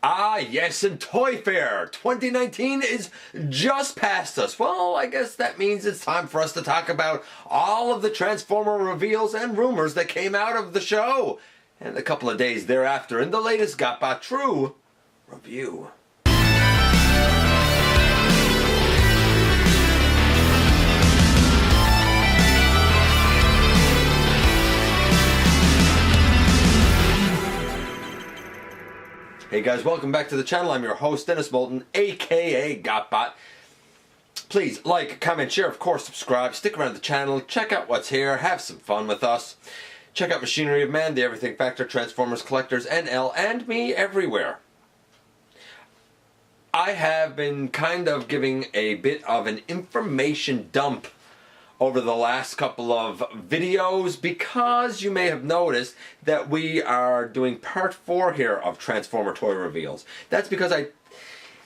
Ah, yes, and Toy Fair 2019 is just past us. Well, I guess that means it's time for us to talk about all of the Transformer reveals and rumors that came out of the show, and a couple of days thereafter in the latest GotBot True review. Hey guys, welcome back to the channel. I'm your host, Dennis Bolton, aka GotBot. Please like, comment, share, of course, subscribe, stick around the channel, check out what's here, have some fun with us. Check out Machinery of Man, The Everything Factor, Transformers, Collectors, NL, and me everywhere. I have been kind of giving a bit of an information dump over the last couple of videos because you may have noticed that we are doing part 4 here of Transformer toy reveals. That's because I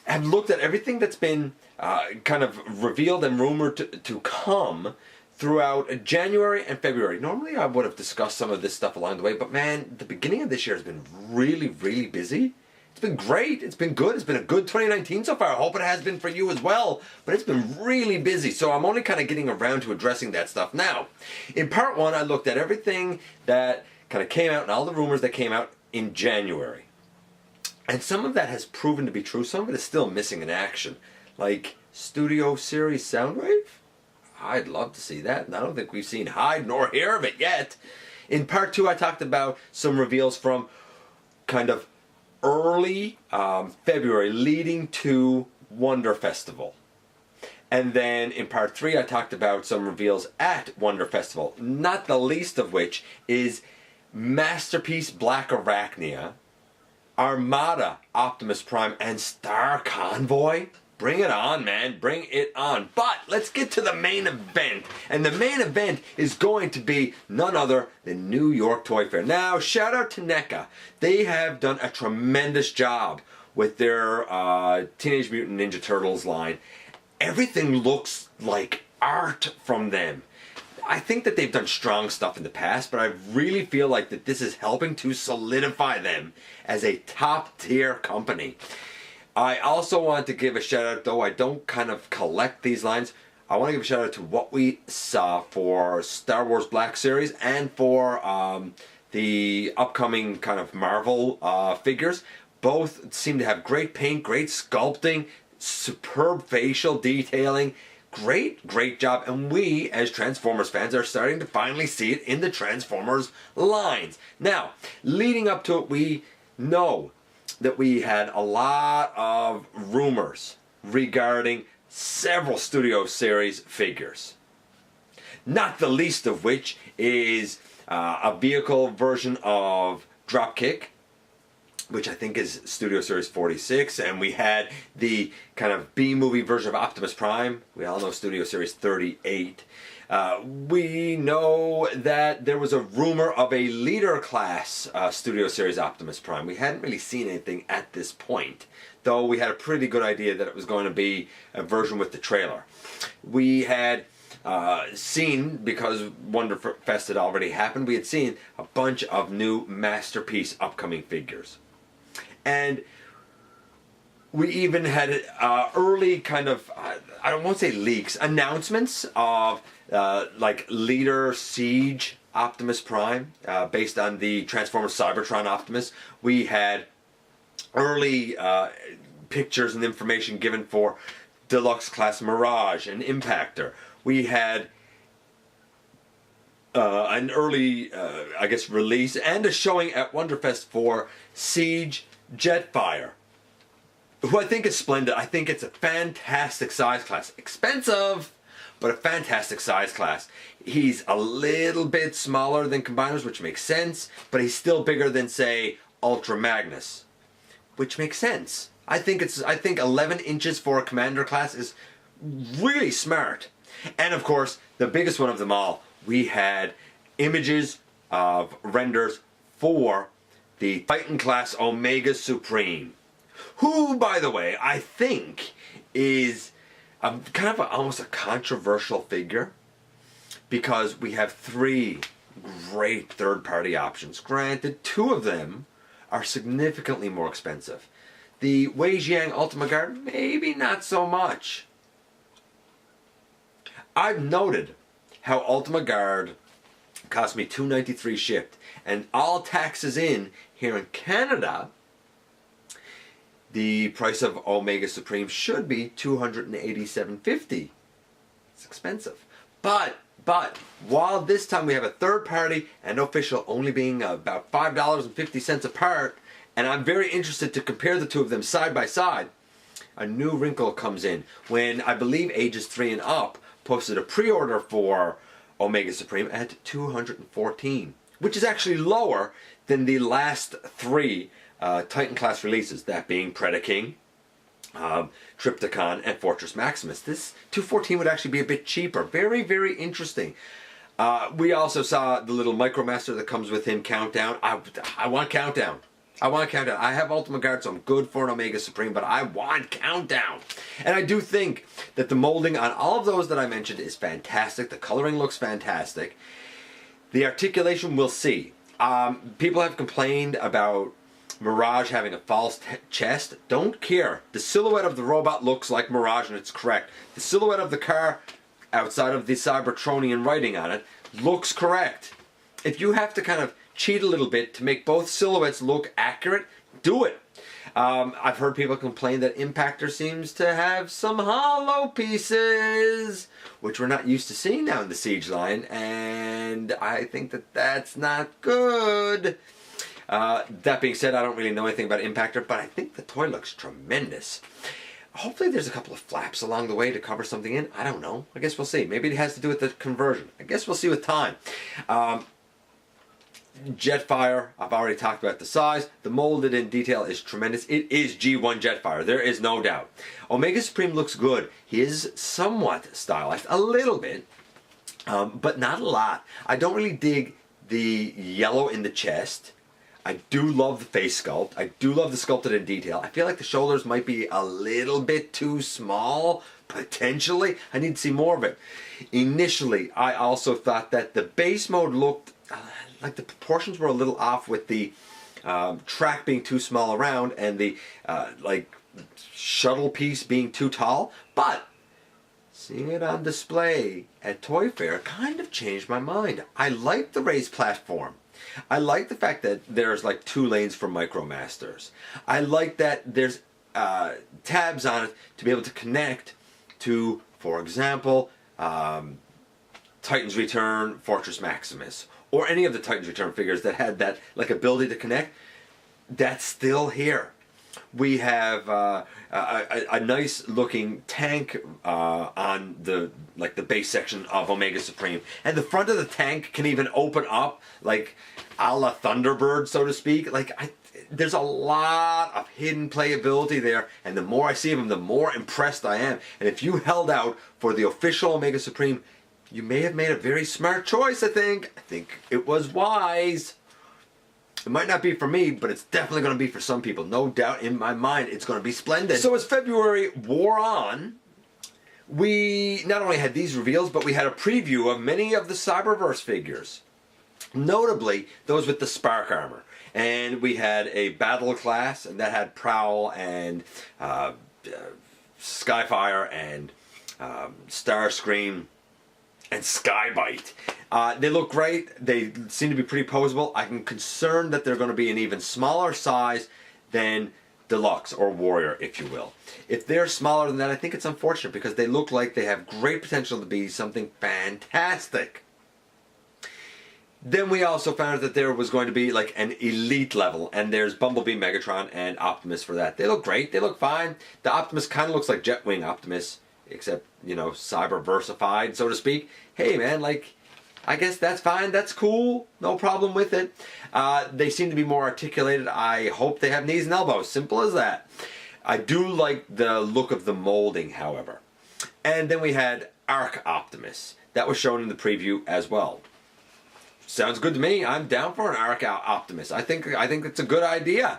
have looked at everything that's been kind of revealed and rumored to come throughout January and February. Normally I would have discussed some of this stuff along the way, but man, the beginning of this year has been really busy. It's been great. It's been good. It's been a good 2019 so far. I hope it has been for you as well. But it's been really busy. So I'm only kind of getting around to addressing that stuff now. In part 1, I looked at everything that kind of came out and all the rumors that came out in January. And some of that has proven to be true. Some of it is still missing in action. Like Studio Series Soundwave? I'd love to see that. And I don't think we've seen hide nor hair of it yet. In part 2, I talked about some reveals from kind of early February leading to Wonder Festival. And then in part 3 I talked about some reveals at Wonder Festival, not the least of which is Masterpiece Black Arachnia, Armada Optimus Prime, and Star Convoy. Bring it on, man. Bring it on. But let's get to the main event. And the main event is going to be none other than New York Toy Fair. Now, shout out to NECA. They have done a tremendous job with their Teenage Mutant Ninja Turtles line. Everything looks like art from them. I think that they've done strong stuff in the past, but I really feel like that this is helping to solidify them as a top-tier company. I also want to give a shout out, though I don't kind of collect these lines, I want to give a shout out to what we saw for Star Wars Black Series and for the upcoming kind of Marvel figures. Both seem to have great paint, great sculpting, superb facial detailing, great job, and we as Transformers fans are starting to finally see it in the Transformers lines. Now, leading up to it, we know that we had a lot of rumors regarding several Studio Series figures. Not the least of which is a vehicle version of Dropkick, which I think is Studio Series 46, and we had the kind of B-movie version of Optimus Prime. We all know Studio Series 38. We know that there was a rumor of a leader class Studio Series Optimus Prime. We hadn't really seen anything at this point, though we had a pretty good idea that it was going to be a version with the trailer. We had seen, because Wonderfest had already happened, we had seen a bunch of new Masterpiece upcoming figures. And we even had early kind of, I won't say leaks, announcements of like Leader Siege Optimus Prime based on the Transformers Cybertron Optimus. We had early pictures and information given for Deluxe Class Mirage and Impactor. We had an early, I guess, release and a showing at Wonderfest for Siege Jetfire, who I think is splendid. I think it's a fantastic size class. Expensive, but a fantastic size class. He's a little bit smaller than Combiners, which makes sense, but he's still bigger than, say, Ultra Magnus, which makes sense. I think 11 inches for a Commander class is really smart. And of course, the biggest one of them all, we had images of renders for the Titan class Omega Supreme, who, by the way, I think is kind of almost a controversial figure because we have 3 great third-party options. Granted, 2 of them are significantly more expensive. The Wei Jiang Ultima Guard, maybe not so much. I've noted how Ultima Guard cost me $293 shipped, and all taxes in here in Canada, the price of Omega Supreme should be $287.50. It's expensive. But while this time we have a third party and official only being about $5.50 apart, and I'm very interested to compare the two of them side by side, a new wrinkle comes in when I believe ages 3 and up posted a pre-order for Omega Supreme at $214, which is actually lower than the last 3 Titan class releases, that being Predaking, Trypticon, and Fortress Maximus. This $214 would actually be a bit cheaper. Very, very interesting. We also saw the little Micromaster that comes with him, Countdown. I want Countdown. I want Countdown. I have Ultima Guard, so I'm good for an Omega Supreme, but I want Countdown. And I do think that the molding on all of those that I mentioned is fantastic. The coloring looks fantastic. The articulation, we'll see. People have complained about Mirage having a false chest. Don't care. The silhouette of the robot looks like Mirage, and it's correct. The silhouette of the car, outside of the Cybertronian writing on it, looks correct. If you have to kind of cheat a little bit to make both silhouettes look accurate, do it. I've heard people complain that Impactor seems to have some hollow pieces, which we're not used to seeing now in the Siege line, and I think that that's not good. That being said, I don't really know anything about Impactor, but I think the toy looks tremendous. Hopefully there's a couple of flaps along the way to cover something in. I don't know. I guess we'll see. Maybe it has to do with the conversion. I guess we'll see with time. Jetfire, I've already talked about the size. The molded in detail is tremendous. It is G1 Jetfire, there is no doubt. Omega Supreme looks good. He is somewhat stylized, a little bit, but not a lot. I don't really dig the yellow in the chest. I do love the face sculpt. I do love the sculpted in detail. I feel like the shoulders might be a little bit too small, potentially. I need to see more of it. Initially, I also thought that the base mode looked like the proportions were a little off, with the track being too small around and the like shuttle piece being too tall. But seeing it on display at Toy Fair kind of changed my mind. I like the raised platform. I like the fact that there's like 2 lanes for Micromasters. I like that there's tabs on it to be able to connect to, for example, Titan's Return, Fortress Maximus, or any of the Titan's Return figures that had that like ability to connect. That's still here. We have a nice looking tank on the base section of Omega Supreme, and the front of the tank can even open up like a la Thunderbird, so to speak. There's a lot of hidden playability there, and the more I see of them, the more impressed I am. And if you held out for the official Omega Supreme, you may have made a very smart choice, I think. I think it was wise. It might not be for me, but it's definitely going to be for some people. No doubt in my mind, it's going to be splendid. So as February wore on, we not only had these reveals, but we had a preview of many of the Cyberverse figures. Notably, those with the Spark armor. And we had a battle class, and that had Prowl and Skyfire and Starscream and Skybite. They look great. They seem to be pretty poseable. I'm concerned that they're going to be an even smaller size than Deluxe or Warrior, if you will. If they're smaller than that, I think it's unfortunate, because they look like they have great potential to be something fantastic. Then we also found out that there was going to be like an elite level, and there's Bumblebee, Megatron, and Optimus for that. They look great. They look fine. The Optimus kind of looks like Jetwing Optimus, except, you know, cyber-versified, so to speak. Hey, man, like, I guess that's fine. That's cool. No problem with it. They seem to be more articulated. I hope they have knees and elbows. Simple as that. I do like the look of the molding, however. And then we had Arc Optimus. That was shown in the preview as well. Sounds good to me. I'm down for an Arc Optimus. I think it's a good idea.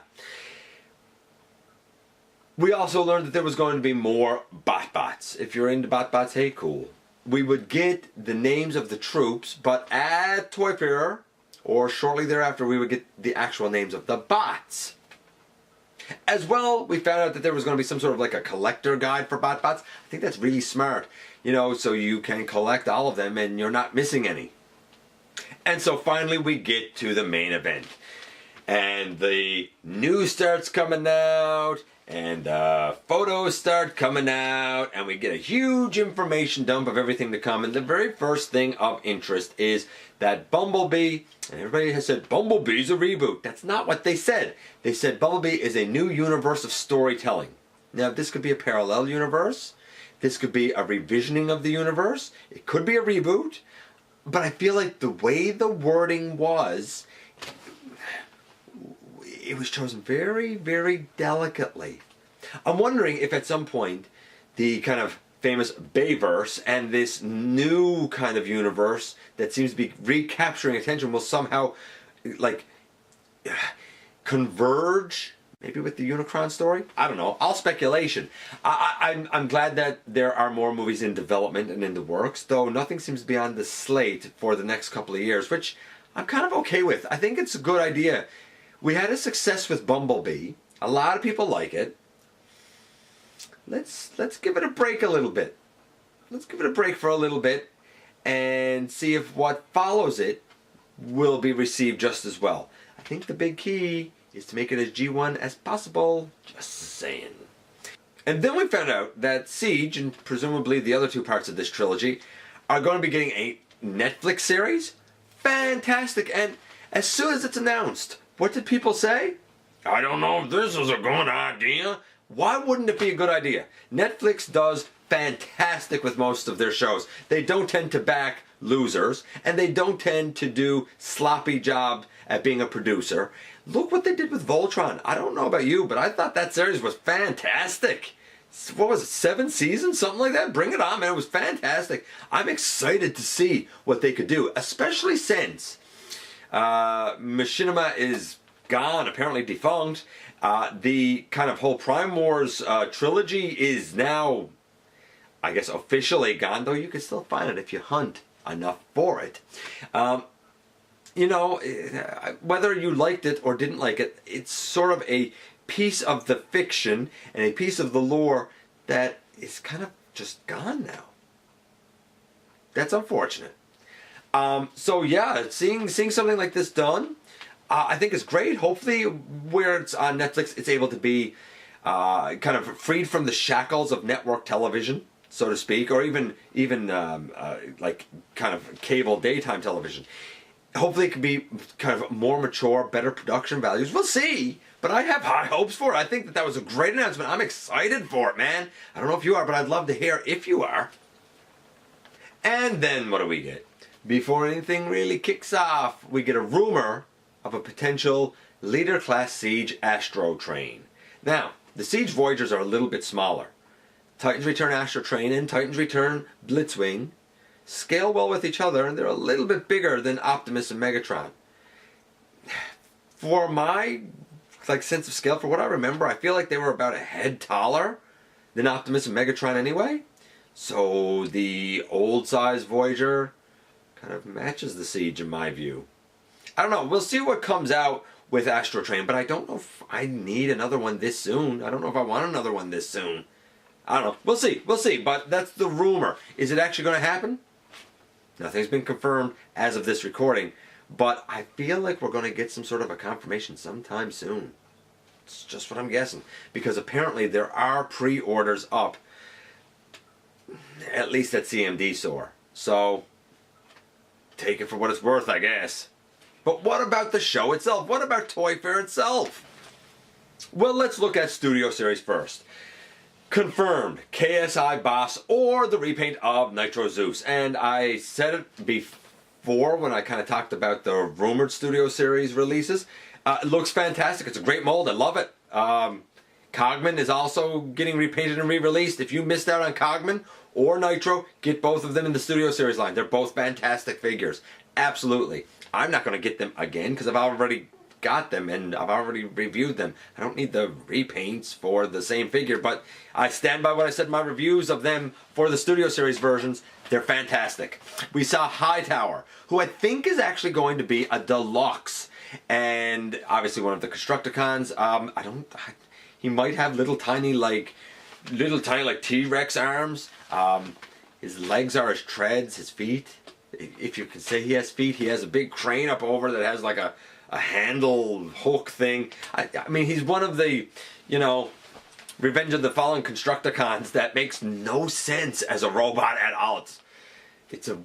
We also learned that there was going to be more BotBots. If you're into BotBots, hey, cool. We would get the names of the troops, but at Toy Fair, or shortly thereafter, we would get the actual names of the bots. As well, we found out that there was going to be some sort of like a collector guide for BotBots. I think that's really smart, you know, so you can collect all of them and you're not missing any. And so finally we get to the main event. And the news starts coming out, and photos start coming out, and we get a huge information dump of everything to come. And the very first thing of interest is that Bumblebee, and everybody has said Bumblebee's a reboot. That's not what they said. They said Bumblebee is a new universe of storytelling. Now, this could be a parallel universe. This could be a revisioning of the universe. It could be a reboot. But I feel like the way the wording was, it was chosen very, very delicately. I'm wondering if at some point the kind of famous Bayverse and this new kind of universe that seems to be recapturing attention will somehow like converge maybe with the Unicron story. I don't know. All speculation. I'm glad that there are more movies in development and in the works, though nothing seems to be on the slate for the next couple of years, which I'm kind of okay with. I think it's a good idea. We had a success with Bumblebee. A lot of people like it. Let's give it a break a little bit. Let's give it a break for a little bit and see if what follows it will be received just as well. I think the big key is to make it as G1 as possible. Just saying. And then we found out that Siege, and presumably the other two parts of this trilogy, are going to be getting a Netflix series. Fantastic. And as soon as it's announced, what did people say? I don't know if this is a good idea. Why wouldn't it be a good idea? Netflix does fantastic with most of their shows. They don't tend to back losers, and they don't tend to do sloppy job at being a producer. Look what they did with Voltron. I don't know about you, but I thought that series was fantastic. What was it, 7 seasons? Something like that? Bring it on, man. It was fantastic. I'm excited to see what they could do, especially since Machinima is gone, apparently defunct. The kind of whole Prime Wars trilogy is now, I guess, officially gone, though you can still find it if you hunt enough for it. You know, whether you liked it or didn't like it, it's sort of a piece of the fiction and a piece of the lore that is kind of just gone now. That's unfortunate. So yeah, seeing something like this done, I think is great. Hopefully, where it's on Netflix, it's able to be kind of freed from the shackles of network television, so to speak, or even like kind of cable daytime television. Hopefully, it can be kind of more mature, better production values. We'll see, but I have high hopes for it. I think that was a great announcement. I'm excited for it, man. I don't know if you are, but I'd love to hear if you are. And then what do we get? Before anything really kicks off, we get a rumor of a potential Leader-class Siege Astro Train. Now, the Siege Voyagers are a little bit smaller. Titans Return Astro Train and Titans Return Blitzwing scale well with each other, and they're a little bit bigger than Optimus and Megatron. For my sense of scale, for what I remember, I feel like they were about a head taller than Optimus and Megatron anyway. So the old size Voyager kind of matches the Siege in my view. I don't know. We'll see what comes out with Astro Train, but I don't know if I need another one this soon. I don't know if I want another one this soon. I don't know. We'll see. We'll see. But that's the rumor. Is it actually going to happen? Nothing's been confirmed as of this recording, but I feel like we're going to get some sort of a confirmation sometime soon. It's just what I'm guessing, because apparently there are pre-orders up, at least at CMD Store. So take it for what it's worth, I guess. But what about the show itself? What about Toy Fair itself? Well, let's look at Studio Series first. Confirmed, KSI Boss or the repaint of Nitro Zeus. And I said it before when I kind of talked about the rumored Studio Series releases. It looks fantastic. It's a great mold. I love it. Cogman is also getting repainted and re-released. If you missed out on Cogman or Nitro, get both of them in the Studio Series line. They're both fantastic figures. Absolutely. I'm not going to get them again because I've already got them and I've already reviewed them. I don't need the repaints for the same figure, but I stand by what I said in my reviews of them for the Studio Series versions. They're fantastic. We saw Hightower, who I think is actually going to be a deluxe, and obviously one of the Constructicons. He might have little tiny like T-Rex arms. His legs are his treads, his feet. If you can say he has feet, he has a big crane up over that has like a handle hook thing. I mean, he's one of the, you know, Revenge of the Fallen Constructicons that makes no sense as a robot at all. It's a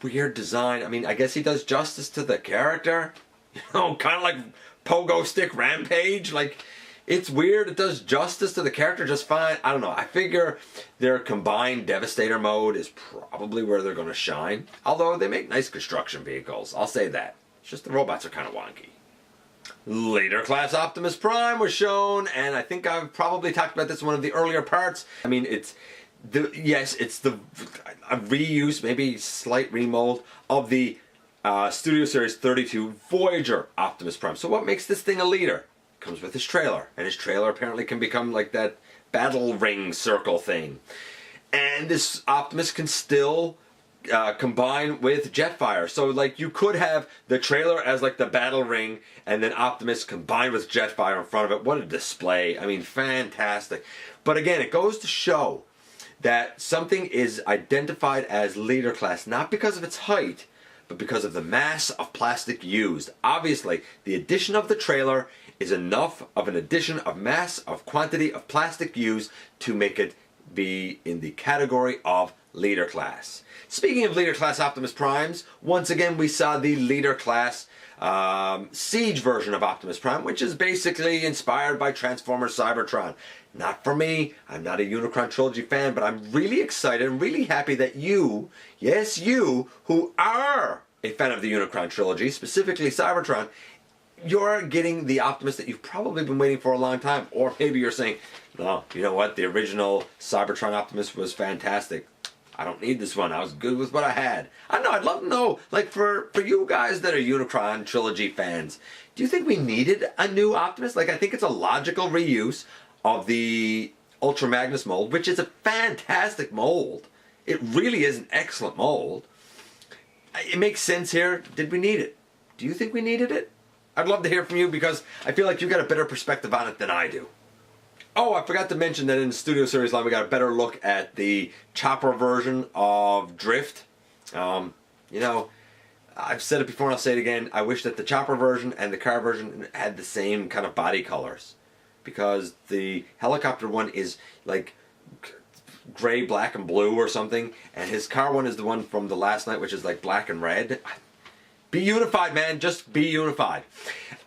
weird design. I mean, I guess he does justice to the character. You know, kind of like Pogo Stick Rampage. Like, it's weird. It does justice to the character just fine. I don't know. I figure their combined Devastator mode is probably where they're going to shine. Although they make nice construction vehicles. I'll say that. It's just the robots are kind of wonky. Later class Optimus Prime was shown, and I think I've probably talked about this in one of the earlier parts. I mean, it's a reuse, maybe slight remold of the Studio Series 32 Voyager Optimus Prime. So what makes this thing a leader? Comes with his trailer, and his trailer apparently can become like that battle ring circle thing. And this Optimus can still combine with Jetfire. So like you could have the trailer as like the battle ring, and then Optimus combined with Jetfire in front of it. What a display. I mean, fantastic. But again, it goes to show that something is identified as leader class, not because of its height, but because of the mass of plastic used. Obviously, the addition of the trailer is enough of an addition of mass of quantity of plastic used to make it be in the category of leader class. Speaking of leader class Optimus Primes, once again we saw the leader class Siege version of Optimus Prime, which is basically inspired by Transformers Cybertron. Not for me, I'm not a Unicron Trilogy fan, but I'm really excited and really happy that you, yes you, who are a fan of the Unicron Trilogy, specifically Cybertron, you're getting the Optimus that you've probably been waiting for a long time. Or maybe you're saying, no, you know what, the original Cybertron Optimus was fantastic. I don't need this one. I was good with what I had. I don't know, I'd love to know, like for you guys that are Unicron Trilogy fans, do you think we needed a new Optimus? Like, I think it's a logical reuse of the Ultra Magnus mold, which is a fantastic mold. It really is an excellent mold. It makes sense here. Did we need it? Do you think we needed it? I'd love to hear from you because I feel like you've got a better perspective on it than I do. Oh, I forgot to mention that in the Studio Series line we got a better look at the chopper version of Drift. You know, I've said it before and I'll say it again. I wish that the chopper version and the car version had the same kind of body colors. Because the helicopter one is like gray, black, and blue or something. And his car one is the one from the last night, which is like black and red. Be unified, man. Just be unified.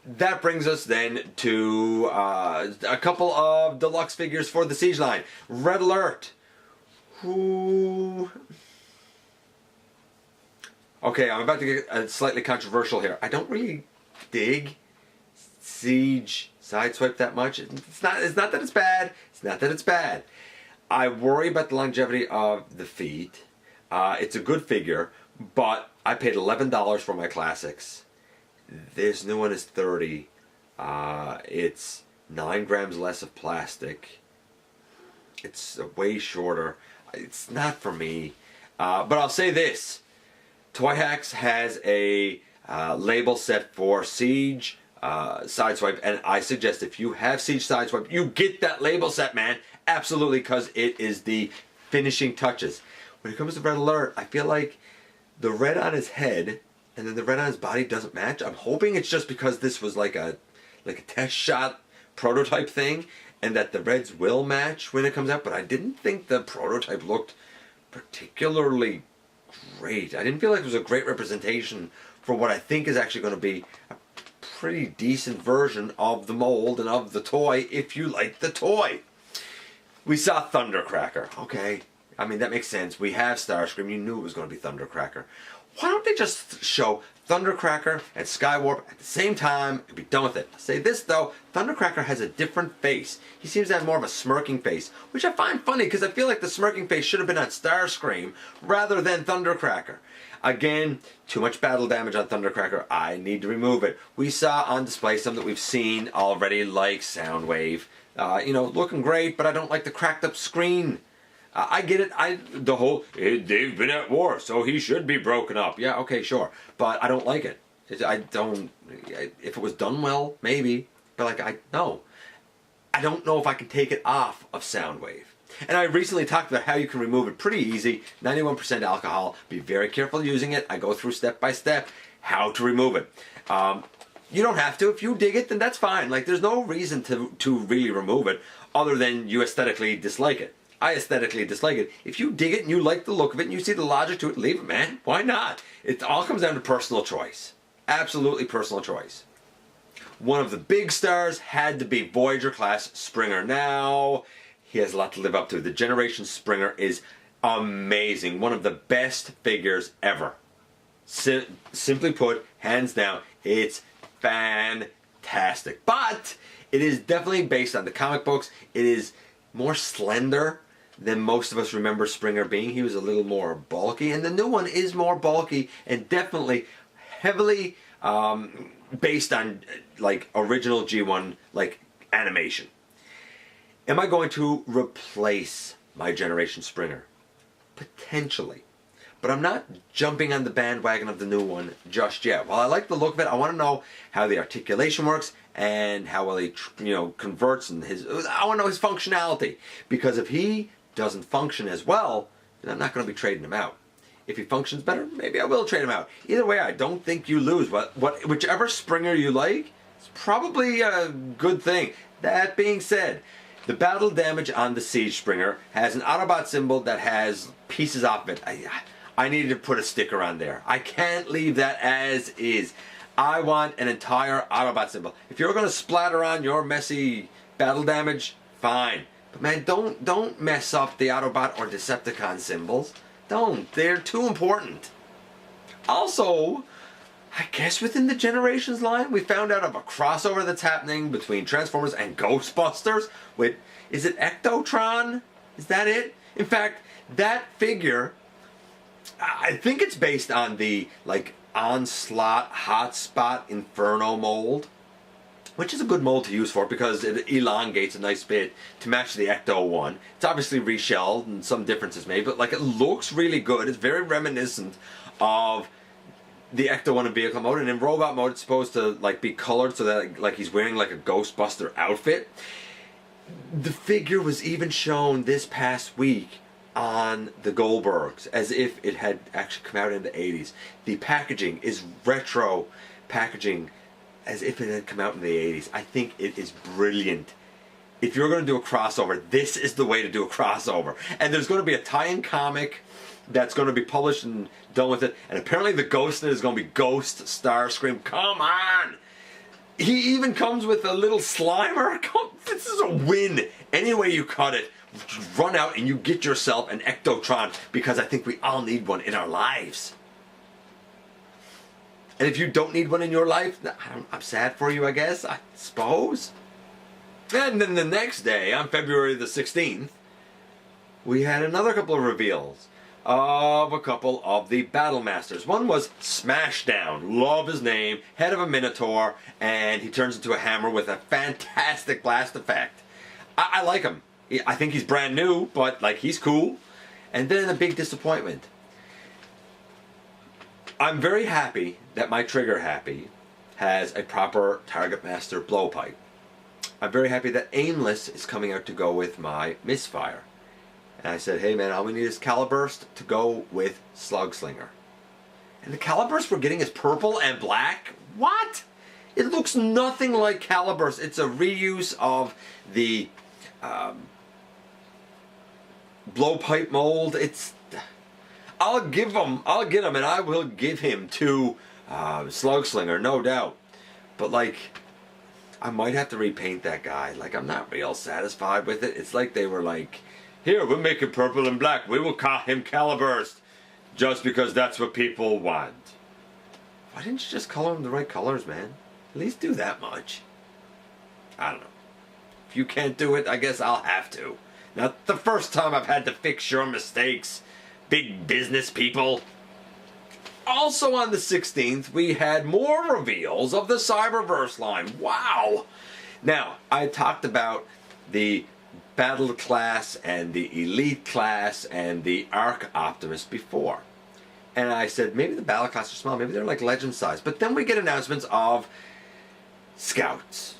That brings us then to a couple of deluxe figures for the Siege line. Red Alert. Who... Okay, I'm about to get slightly controversial here. I don't really dig Siege Sideswipe that much. It's not that it's bad. It's not that it's bad. I worry about the longevity of the feet. It's a good figure, but I paid $11 for my classics. This new one is $30. It's 9 grams less of plastic. It's way shorter. It's not for me. But I'll say this. Toy Hacks has a label set for Siege Sideswipe, and I suggest if you have Siege Sideswipe, you get that label set, man. Absolutely, because it is the finishing touches. When it comes to Red Alert, I feel like the red on his head and then the red on his body doesn't match. I'm hoping it's just because this was like a test shot prototype thing, and that the reds will match when it comes out, but I didn't think the prototype looked particularly great. I didn't feel like it was a great representation for what I think is actually going to be a pretty decent version of the mold and of the toy, if you like the toy. We saw Thundercracker. Okay, I mean, that makes sense. We have Starscream. You knew it was going to be Thundercracker. Why don't they just show Thundercracker and Skywarp at the same time and be done with it? I'll say this, though. Thundercracker has a different face. He seems to have more of a smirking face, which I find funny because I feel like the smirking face should have been on Starscream rather than Thundercracker. Again, too much battle damage on Thundercracker. I need to remove it. We saw on display some that we've seen already, like Soundwave. You know, looking great, but I don't like the cracked up screen. I get it. They've been at war, so he should be broken up. Yeah, okay, sure. But I don't like it. I don't, if it was done well, maybe. But no. I don't know if I can take it off of Soundwave. And I recently talked about how you can remove it pretty easy. 91% alcohol. Be very careful using it. I go through step by step how to remove it. You don't have to. If you dig it, then that's fine. Like, there's no reason to really remove it other than you aesthetically dislike it. I aesthetically dislike it. If you dig it and you like the look of it and you see the logic to it, leave it, man. Why not? It all comes down to personal choice. Absolutely personal choice. One of the big stars had to be Voyager class Springer. Now, he has a lot to live up to. The Generation Springer is amazing. One of the best figures ever. Simply put, hands down, it's fantastic. But it is definitely based on the comic books. It is more slender than most of us remember Springer being. He was a little more bulky, and the new one is more bulky and definitely heavily based on like original G1 like animation. Am I going to replace my Generation Springer? Potentially. But I'm not jumping on the bandwagon of the new one just yet. While I like the look of it, I want to know how the articulation works and how well he converts and I want to know his functionality. Because if he doesn't function as well, then I'm not going to be trading him out. If he functions better, maybe I will trade him out. Either way, I don't think you lose. Whichever Springer you like, it's probably a good thing. That being said, the battle damage on the Siege Springer has an Autobot symbol that has pieces off it. I needed to put a sticker on there. I can't leave that as is. I want an entire Autobot symbol. If you're going to splatter on your messy battle damage, fine. But man, don't mess up the Autobot or Decepticon symbols. Don't. They're too important. Also, I guess within the Generations line, we found out of a crossover that's happening between Transformers and Ghostbusters. With, is it Ectotron? Is that it? In fact, that figure, I think it's based on the like Onslaught Hotspot Inferno mold, which is a good mold to use for because it elongates a nice bit to match the Ecto one. It's obviously reshelled and some differences made, but like it looks really good. It's very reminiscent of the Ecto one in vehicle mode, and in robot mode it's supposed to like be colored so that like he's wearing like a Ghostbuster outfit. The figure was even shown this past week on the Goldbergs as if it had actually come out in the 80s. The packaging is retro packaging as if it had come out in the 80s. I think it is brilliant. If you're going to do a crossover, this is the way to do a crossover. And there's going to be a tie-in comic that's going to be published and done with it. And apparently the Ghost in it is going to be Ghost Starscream. Come on! He even comes with a little Slimer. This is a win. Any way you cut it, run out and you get yourself an Ectotron, because I think we all need one in our lives. And if you don't need one in your life, I'm sad for you, I guess, I suppose. And then the next day, on February the 16th, we had another couple of reveals of a couple of the Battle Masters. One was Smashdown, love his name, head of a Minotaur, and he turns into a hammer with a fantastic blast effect. I like him. I think he's brand new, but like he's cool. And then a big disappointment. I'm very happy that my Trigger Happy has a proper Target Master blowpipe. I'm very happy that Aimless is coming out to go with my Misfire. And I said, hey man, all we need is Caliburst to go with Slugslinger. And the Caliburst we're getting is purple and black? What? It looks nothing like Caliburst. It's a reuse of the blowpipe mold. I'll get him, and I will give him to Slugslinger, no doubt. But like, I might have to repaint that guy. Like, I'm not real satisfied with it. It's like they were like, here, we'll make it purple and black. We will call him Caliburst, just because that's what people want. Why didn't you just color him the right colors, man? At least do that much. I don't know. If you can't do it, I guess I'll have to. Not the first time I've had to fix your mistakes, big business people. Also on the 16th, we had more reveals of the Cyberverse line. Wow! Now, I talked about the Battle class and the Elite class and the Arc Optimus before. And I said, maybe the Battle class are small, maybe they're like Legend size. But then we get announcements of Scouts,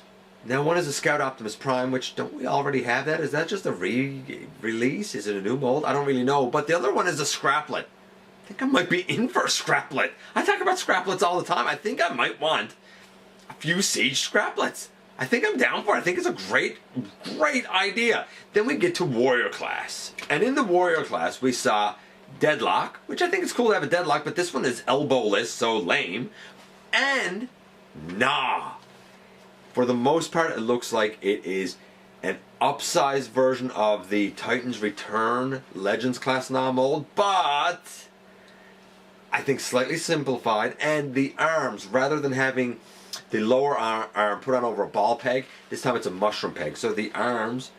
Now one is a Scout Optimus Prime, which don't we already have that? Is that just a re-release? Is it a new mold? I don't really know. But the other one is a Scraplet. I think I might be in for a Scraplet. I talk about Scraplets all the time. I think I might want a few Siege Scraplets. I think I'm down for it. I think it's a great, great idea. Then we get to Warrior Class. And in the Warrior Class, we saw Deadlock, which I think is cool to have a Deadlock, but this one is elbowless, so lame. And Nah. For the most part, it looks like it is an upsized version of the Titans Return Legends Class Nah mold, but I think slightly simplified. And the arms, rather than having the lower arm put on over a ball peg, this time it's a mushroom peg. So the arms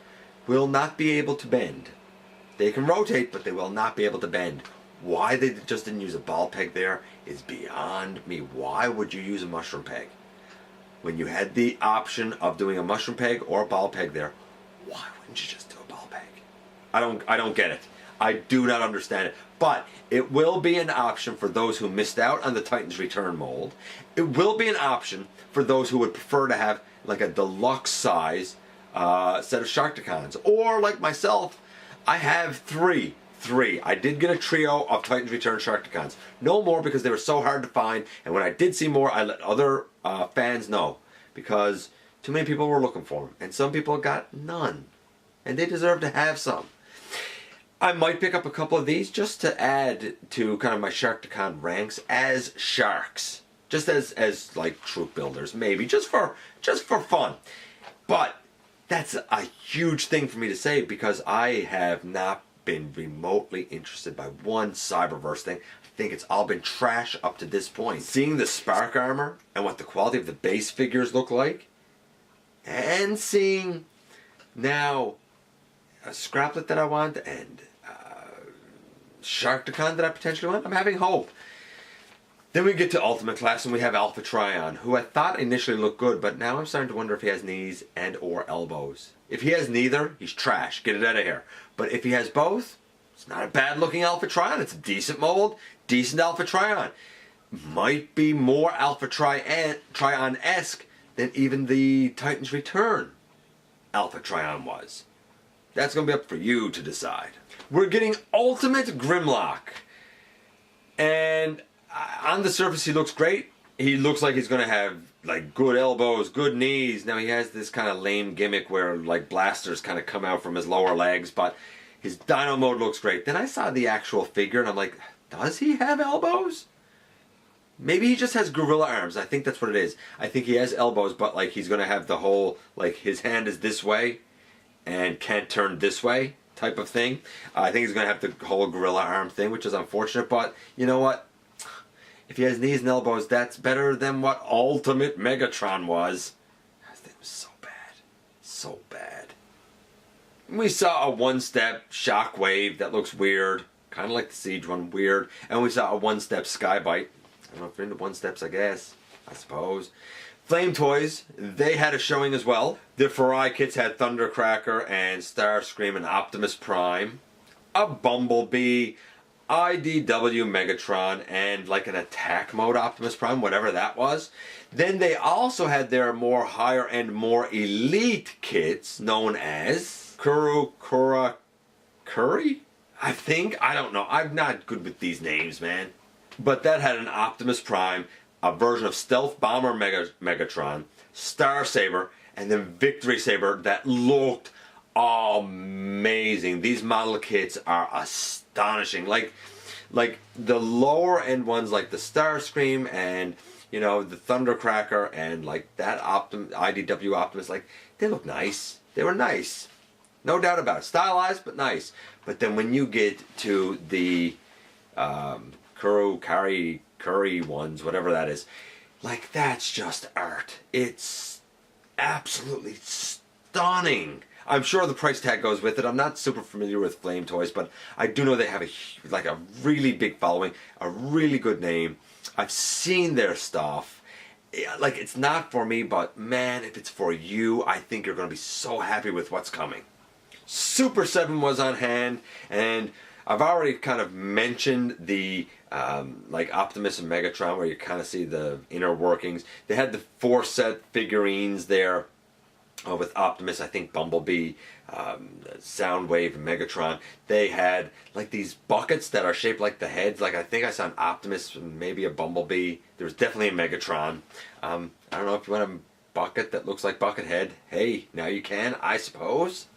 will not be able to bend. They can rotate, but they will not be able to bend. Why they just didn't use a ball peg there is beyond me. Why would you use a mushroom peg? When you had the option of doing a mushroom peg or a ball peg there, why wouldn't you just do a ball peg? I don't get it. I do not understand it. But it will be an option for those who missed out on the Titans Return mold. It will be an option for those who would prefer to have like a deluxe size set of Sharkticons. Or like myself, I have three. I did get a trio of Titans Return Sharkticons. No more because they were so hard to find. And when I did see more, I let other fans know. Because too many people were looking for them. And some people got none. And they deserve to have some. I might pick up a couple of these just to add to kind of my Sharkticon ranks as sharks. Just as like troop builders, maybe. Just for fun. But that's a huge thing for me to say because I have not been remotely interested by one Cyberverse thing. I think it's all been trash up to this point. Seeing the Spark armor and what the quality of the base figures look like, and seeing now a Scraplet that I want and Sharkticon that I potentially want, I'm having hope. Then we get to Ultimate Class and we have Alpha Trion, who I thought initially looked good, but now I'm starting to wonder if he has knees and or elbows. If he has neither, he's trash. Get it out of here. But if he has both, it's not a bad looking Alpha Trion. It's a decent mold, decent Alpha Trion. Might be more Alpha Trion-esque than even the Titans Return Alpha Trion was. That's going to be up for you to decide. We're getting Ultimate Grimlock. And on the surface he looks great. He looks like he's going to have like good elbows, good knees. Now he has this kind of lame gimmick where like blasters kind of come out from his lower legs, but his dino mode looks great. Then I saw the actual figure and I'm like, does he have elbows? Maybe he just has gorilla arms. I think that's what it is. I think he has elbows, but like he's going to have the whole, like his hand is this way and can't turn this way type of thing. I think he's going to have the whole gorilla arm thing, which is unfortunate, but you know what? If he has knees and elbows, that's better than what Ultimate Megatron was. That was so bad. So bad. We saw a one-step Shockwave that looks weird. Kind of like the Siege one, weird. And we saw a one-step Skybite. I don't know if they're into one-steps, I guess. I suppose. Flame Toys, they had a showing as well. The Farai kits had Thundercracker and Starscream and Optimus Prime. A Bumblebee, IDW Megatron, and like an attack mode Optimus Prime, whatever that was. Then they also had their more higher end, more elite kits known as Curry? I think? I don't know. I'm not good with these names, man. But that had an Optimus Prime, a version of Stealth Bomber Megatron, Star Saber, and then Victory Saber that looked amazing. These model kits are astonishing. Like the lower end ones, like the Starscream and you know the Thundercracker and like that IDW Optimus, like they look nice. They were nice, no doubt about it. Stylized but nice. But then when you get to the Curry ones, whatever that is, like that's just art. It's absolutely stunning. I'm sure the price tag goes with it. I'm not super familiar with Flame Toys, but I do know they have a really big following, a really good name. I've seen their stuff. Like, it's not for me, but man, if it's for you, I think you're going to be so happy with what's coming. Super 7 was on hand, and I've already kind of mentioned the like Optimus and Megatron, where you kind of see the inner workings. They had the 4 set figurines there. with Optimus, I think Bumblebee, Soundwave, and Megatron, they had like these buckets that are shaped like the heads. Like I think I saw an Optimus, maybe a Bumblebee. There was definitely a Megatron. I don't know if you want a bucket that looks like Buckethead. Hey, now you can, I suppose.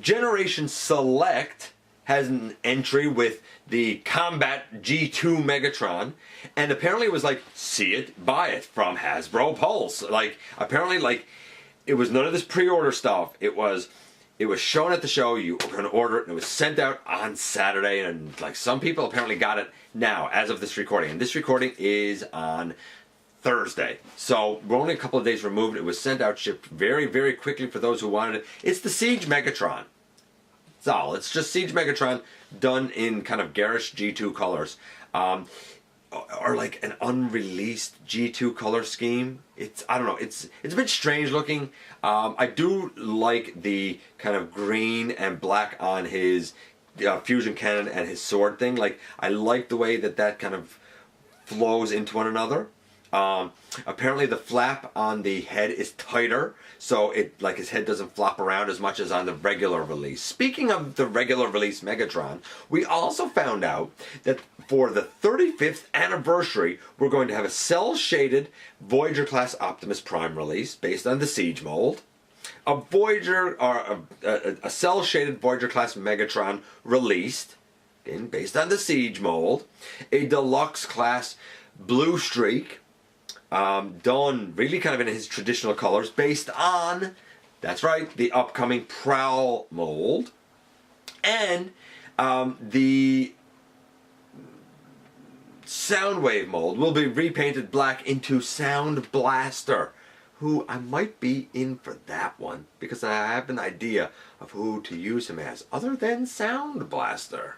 Generation Select has an entry with the Combat G2 Megatron, and apparently it was like, see it, buy it from Hasbro Pulse. Like, apparently, like, it was none of this pre-order stuff. It was shown at the show, you were going to order it, and it was sent out on Saturday, and like some people apparently got it now, as of this recording. And this recording is on Thursday. So we're only a couple of days removed. It was sent out, shipped very, very quickly for those who wanted it. It's the Siege Megatron. That's all. It's just Siege Megatron done in kind of garish G2 colors. Or like an unreleased G2 color scheme. I don't know, it's a bit strange looking. I do like the kind of green and black on his fusion cannon and his sword thing. Like, I like the way that kind of flows into one another. Apparently the flap on the head is tighter, so like his head doesn't flop around as much as on the regular release. Speaking of the regular release Megatron, we also found out that for the 35th anniversary, we're going to have a cel-shaded Voyager class Optimus Prime release based on the Siege mold, a Voyager or a cel-shaded Voyager class Megatron released, again based on the Siege mold, a deluxe class Blue Streak, done really kind of in his traditional colors based on, that's right, the upcoming Prowl mold, and the Soundwave mold will be repainted black into Sound Blaster, who I might be in for that one because I have an idea of who to use him as other than Sound Blaster.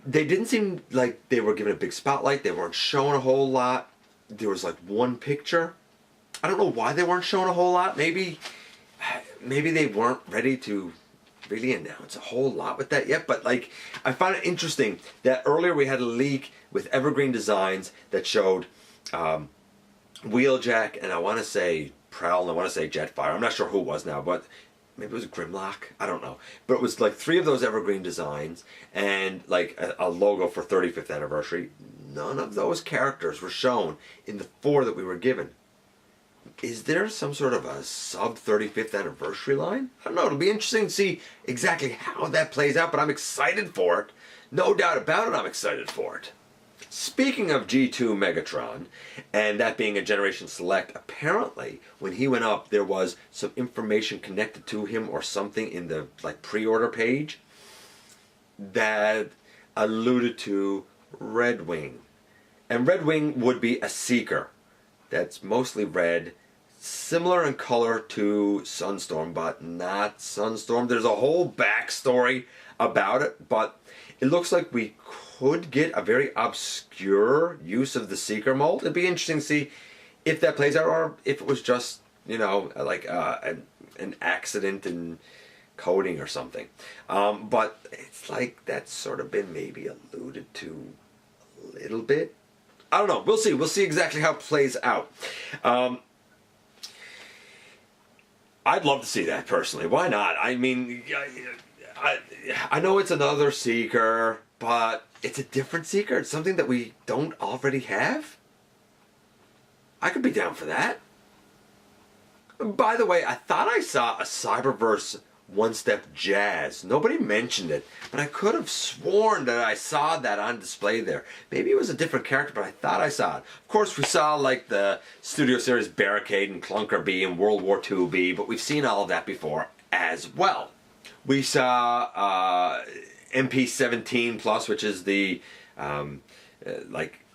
They didn't seem like they were given a big spotlight. They weren't showing a whole lot. There was like one picture. I don't know why they weren't showing a whole lot. Maybe they weren't ready to really announce a whole lot with that yet. But like, I found it interesting that earlier we had a leak with Evergreen Designs that showed Wheeljack and I want to say Prowl and I want to say Jetfire. I'm not sure who it was now, but maybe it was Grimlock, I don't know. But it was like 3 of those Evergreen Designs and like a logo for 35th anniversary. None of those characters were shown in the 4 that we were given. Is there some sort of a sub 35th anniversary line? I don't know, it'll be interesting to see exactly how that plays out, but I'm excited for it. No doubt about it, I'm excited for it. Speaking of G2 Megatron, and that being a Generation Select, apparently when he went up there was some information connected to him or something in the like pre-order page that alluded to Red Wing. And Red Wing would be a Seeker that's mostly red, similar in color to Sunstorm, but not Sunstorm. There's a whole backstory about it, but it looks like we could get a very obscure use of the Seeker mold. It'd be interesting to see if that plays out or if it was just, you know, like an accident in coding or something. But it's like that's sort of been maybe alluded to a little bit. I don't know. We'll see. We'll see exactly how it plays out. I'd love to see that personally. Why not? I mean, I know it's another Seeker, but it's a different Seeker. It's something that we don't already have. I could be down for that. By the way, I thought I saw a Cyberverse one-step Jazz. Nobody mentioned it, but I could have sworn that I saw that on display there. Maybe it was a different character, but I thought I saw it. Of course, we saw like the Studio Series Barricade and Clunker B and World War II B, but we've seen all of that before as well. We saw MP17 Plus, which is the like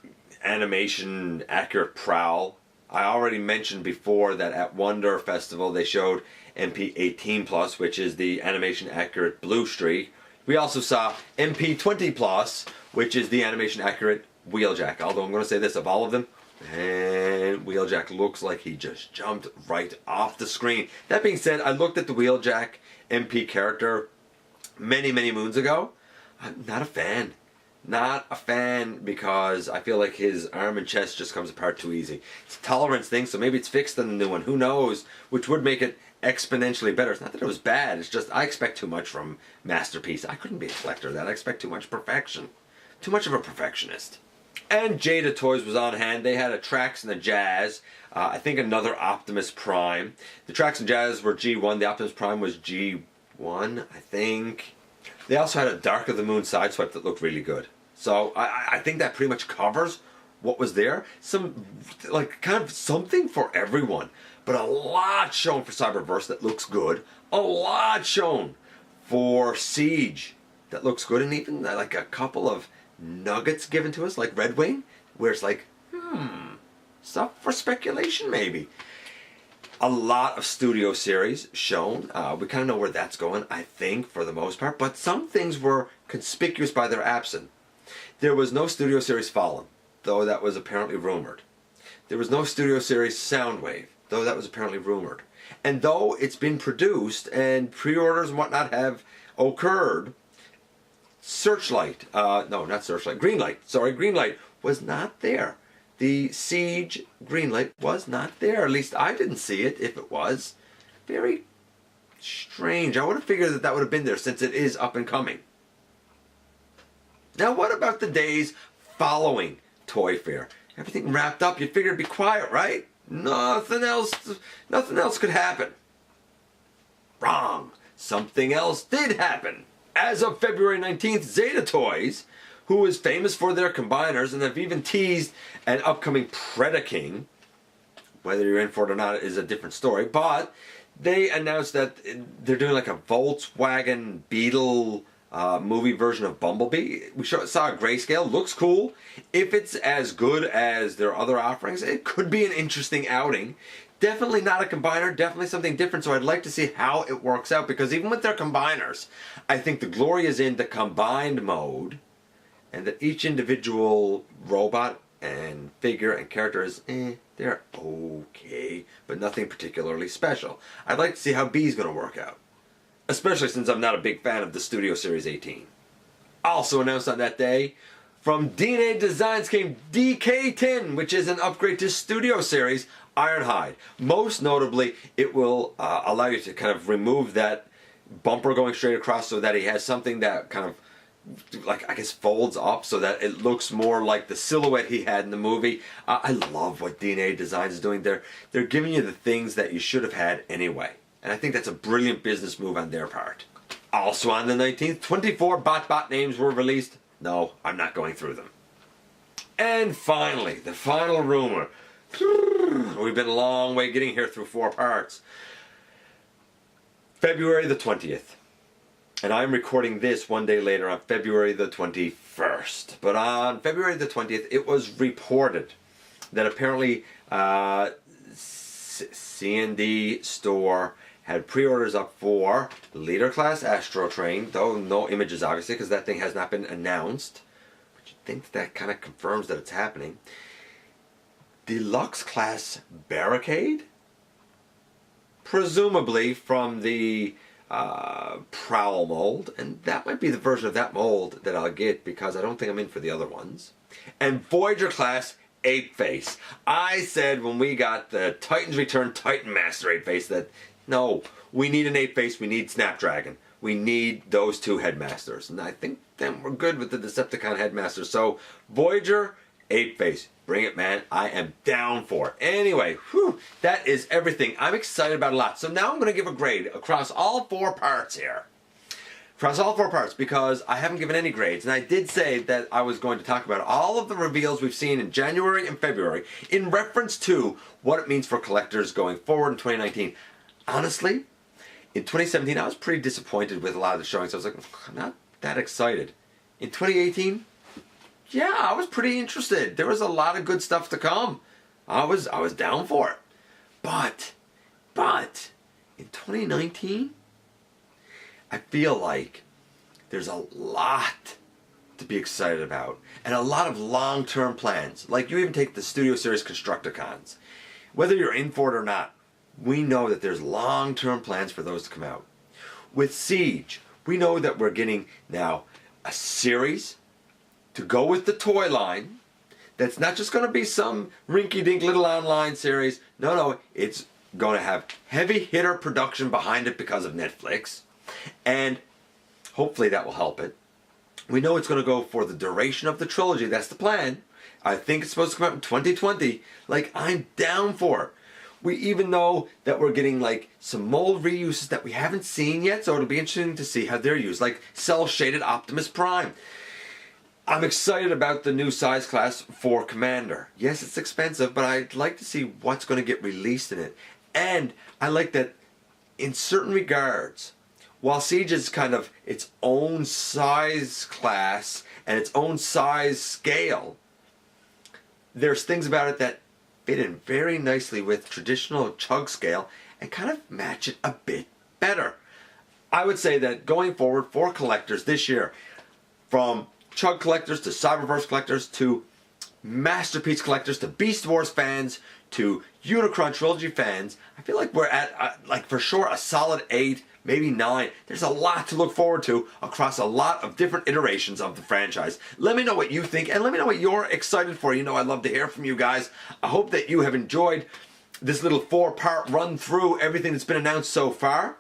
animation accurate Prowl. I already mentioned before that at Wonder Festival they showed MP18 Plus, which is the animation accurate Blue Streak. We also saw MP20 Plus, which is the animation accurate Wheeljack. Although I'm going to say this, of all of them, and Wheeljack looks like he just jumped right off the screen. That being said, I looked at the Wheeljack MP character many, many moons ago. I'm not a fan. Not a fan because I feel like his arm and chest just comes apart too easy. It's a tolerance thing, so maybe it's fixed in the new one. Who knows? Which would make it exponentially better. It's not that it was bad. It's just I expect too much from Masterpiece. I couldn't be a collector of that. I expect too much perfection. Too much of a perfectionist. And G2 Toys was on hand. They had a Trax and a Jazz. I think another Optimus Prime. The Trax and Jazz were G1. The Optimus Prime was G1, I think. They also had a Dark of the Moon sideswipe that looked really good. So I think that pretty much covers what was there. Some, like, kind of something for everyone. But a lot shown for Cyberverse that looks good. A lot shown for Siege that looks good. And even like a couple of nuggets given to us, like Red Wing, where it's like, stuff for speculation maybe. A lot of studio series shown. We kind of know where that's going, I think, for the most part. But some things were conspicuous by their absence. There was no studio series Fallen, though that was apparently rumored. There was no studio series Soundwave, though that was apparently rumored. And though it's been produced and pre-orders and whatnot have occurred, Searchlight, no, not Searchlight, Greenlight was not there. The Siege Greenlight was not there. At least I didn't see it, if it was. Very strange. I would have figured that that would have been there since it is up and coming. Now, what about the days following Toy Fair? Everything wrapped up, you figured it'd be quiet, right? Nothing else could happen. Wrong. Something else did happen. As of February 19th, Zeta Toys, who is famous for their combiners and have even teased an upcoming Predaking, whether you're in for it or not is a different story, but they announced that they're doing like a Volkswagen Beetle movie version of Bumblebee. We saw a grayscale, looks cool. If it's as good as their other offerings, it could be an interesting outing. Definitely not a combiner, definitely something different, so I'd like to see how it works out, because even with their combiners, I think the glory is in the combined mode, and that each individual robot and figure and character is, they're okay, but nothing particularly special. I'd like to see how B's going to work out, especially since I'm not a big fan of the Studio Series 18. Also announced on that day, from DNA Designs came DK10, which is an upgrade to Studio Series Ironhide. Most notably, it will allow you to kind of remove that bumper going straight across so that he has something that kind of, like, I guess folds up so that it looks more like the silhouette he had in the movie. I love what DNA Designs is doing there. They're giving you the things that you should have had anyway. And I think that's a brilliant business move on their part. Also on the 19th, 24 GotBot names were released. No, I'm not going through them. And finally, the final rumor. We've been a long way getting here through 4 parts. February the 20th. And I'm recording this one day later on February the 21st. But on February the 20th, it was reported that apparently C&D Store had pre-orders up for Leader Class Astro Train, though no images obviously, because that thing has not been announced. But you think that kind of confirms that it's happening. Deluxe Class Barricade? Presumably from the Prowl mold, and that might be the version of that mold that I'll get, because I don't think I'm in for the other ones. And Voyager Class Ape Face. I said when we got the Titans Return Titan Master Ape Face that, no, we need an Ape Face, we need Snapdragon. We need those 2 headmasters. And I think then we're good with the Decepticon headmasters. So, Voyager, Ape Face. Bring it, man. I am down for it. Anyway, that is everything. I'm excited about a lot. So now I'm going to give a grade across all 4 parts here. Across all 4 parts, because I haven't given any grades. And I did say that I was going to talk about all of the reveals we've seen in January and February in reference to what it means for collectors going forward in 2019. Honestly, in 2017, I was pretty disappointed with a lot of the showings. I was like, I'm not that excited. In 2018, yeah, I was pretty interested. There was a lot of good stuff to come. I was down for it. But, in 2019, I feel like there's a lot to be excited about. And a lot of long-term plans. Like, you even take the Studio Series Constructicons. Whether you're in for it or not, we know that there's long-term plans for those to come out. With Siege, we know that we're getting now a series to go with the toy line. That's not just going to be some rinky-dink little online series. No, it's going to have heavy hitter production behind it because of Netflix. And hopefully that will help it. We know it's going to go for the duration of the trilogy. That's the plan. I think it's supposed to come out in 2020. Like, I'm down for it. We even know that we're getting like some mold reuses that we haven't seen yet. So it'll be interesting to see how they're used. Like cell-shaded Optimus Prime. I'm excited about the new size class for Commander. Yes, it's expensive, but I'd like to see what's going to get released in it. And I like that in certain regards, while Siege is kind of its own size class and its own size scale, there's things about it that fit in very nicely with traditional Chug scale and kind of match it a bit better. I would say that going forward for collectors this year, from Chug collectors to Cyberverse collectors to Masterpiece collectors to Beast Wars fans to Unicron Trilogy fans, I feel like we're at, like for sure, a solid 8, maybe 9. There's a lot to look forward to across a lot of different iterations of the franchise. Let me know what you think, and let me know what you're excited for. You know I'd love to hear from you guys. I hope that you have enjoyed this little 4-part run through everything that's been announced so far.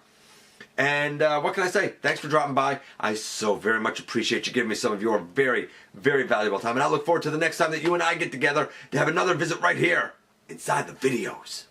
And what can I say? Thanks for dropping by. I so very much appreciate you giving me some of your very, very valuable time. And I look forward to the next time that you and I get together to have another visit right here inside the videos.